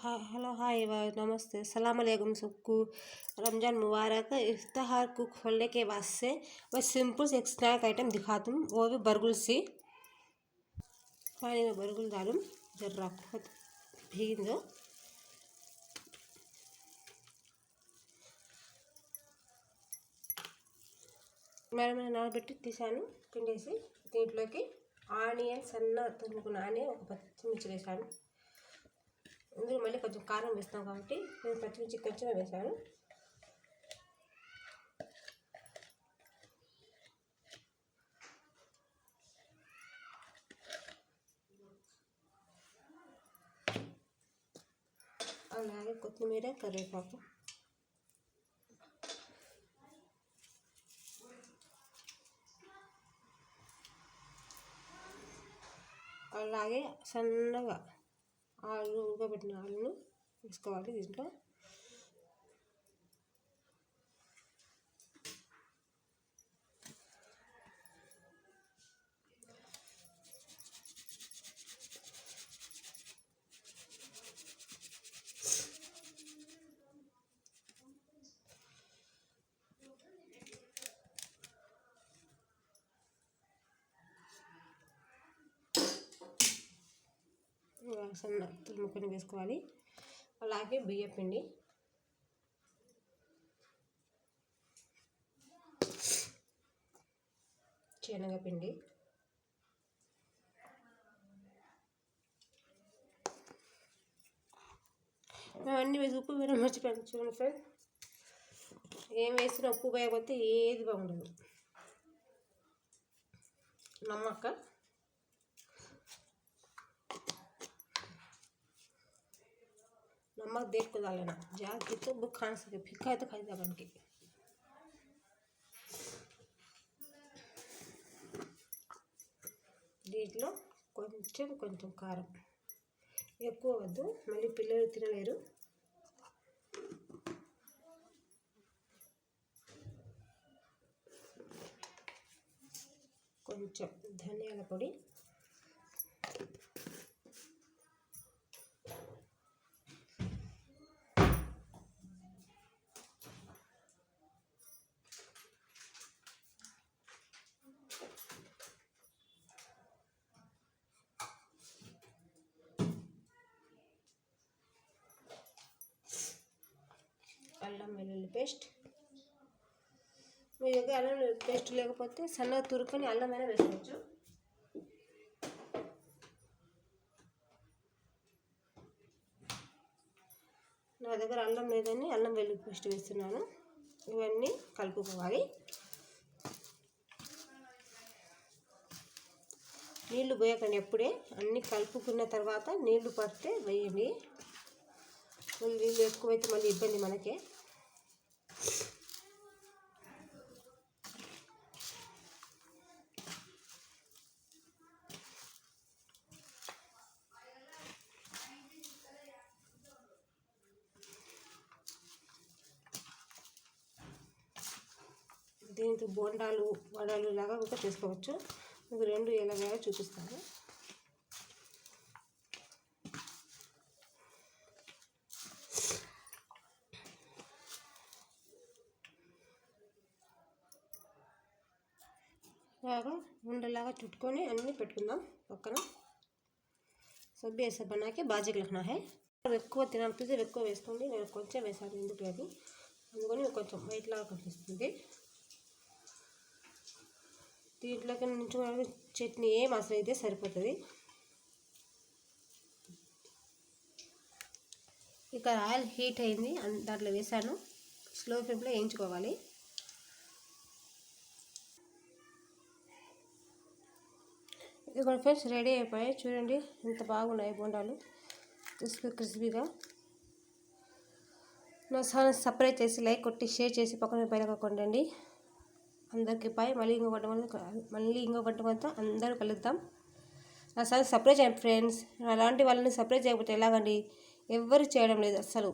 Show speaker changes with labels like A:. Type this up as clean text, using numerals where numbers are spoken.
A: Hello hi नमस्ते सलाम अलैकुम सबको। रमज़ान मुबारक। इफ्तार को खोलने के बाद से मैं सिंपल से एक स्नैक आइटम दिखाती हूँ, वो भी बरगुल सी। पानी में बरगुल डालूँ, जरा खुद भीग दो। मैं నానబెట్టి తీసాను పిండేసి దీంట్లోకి ఆనియన్ సన్న తురుముకున్న ఆనియన్ ఒక పచ్చిమిర్చి వేసాను. ఇందులో మళ్ళీ కొంచెం కారం వేస్తాం కాబట్టి నేను పచ్చిమిర్చి కొంచెమే వేసాను. అలాగే కొత్తిమీర కరివేపాకు అలాగే సన్నగా ఆలు ఉడకబెట్టిన ఆలును వేసుకోవాలి దీంట్లో. సన్న తురుముకొని వేసుకోవాలి. అలాగే బియ్యపిండి, శనగపిండి, అవన్నీ వేసి ఉప్పు వేరే మర్చిపోయాను. చూడండి ఫ్రెండ్స్, ఏం వేసినా ఉప్పు వేయకపోతే ఏది బాగుండదు. నమ్మక नमक देख को डाल लेना, जाके तो वो खा सके, फीका है तो खाई बन के. దీంట్లో కొంచెం కారం ఎక్కువ వద్దు, మళ్ళీ పిల్లలు తినలేరు. కొంచెం ధనియాల పొడి, అల్లం వెల్లుల్లి పేస్ట్. మీ దగ్గర అల్లం వెల్లుల్లి పేస్ట్ లేకపోతే సన్నగా తురుకొని అల్లమైనా వేసుకోవచ్చు. నా దగ్గర అల్లం లేదని అల్లం వెల్లుల్లి పేస్ట్ వేస్తున్నాను. ఇవన్నీ కలుపుకోవాలి. నీళ్లు పోయకండి, ఎప్పుడే అన్నీ కలుపుకున్న తర్వాత నీళ్లు పడితే వేయండి. నీళ్ళు ఎక్కువైతే మళ్ళీ ఇబ్బంది మనకే. దీంతో బోండాలు వడలు లాగా కూడా చేసుకోవచ్చు. మీకు రెండు ఎలాగైనా చూపిస్తాను. లాగా ఉండలాగా చుట్టుకొని అన్నీ పెట్టుకుందాం పక్కన. సబ్బి ऐसा बना के बाजी रखना है. ఎక్కువ తినాలనిపిస్తే ఎక్కువ వేసుకోండి. నేను కొంచెం వేసాను, ఎందుకు అది అందుకని కొంచెం వైట్ లాగా కనిపిస్తుంది. దీంట్లోకి నుంచి చట్నీ ఏం అవసరం అయితే సరిపోతుంది. ఇక ఆయిల్ హీట్ అయింది, దాంట్లో వేసాను. స్లో ఫ్లేమ్లో వేయించుకోవాలి. ఇదిగో ఫ్రెండ్స్, రెడీ అయిపోయాయి. చూడండి ఎంత బాగున్నాయి బోండాలు, క్రిస్పీగా. నా ఛానల్ సబ్స్క్రైబ్ చేసి లైక్ కొట్టి షేర్ చేసి పక్కన బెల్ కొట్టండి. అందరికీ బాయ్. మళ్ళీ ఇంకో గంట అందరూ కలుద్దాం. నా ఛానల్ సబ్స్క్రైబ్ చేయండి ఫ్రెండ్స్. అలాంటి వాళ్ళని సబ్స్క్రైబ్ చేయకపోతే ఎలాగండి? ఎవ్వరు చేయడం లేదు అస్సలు.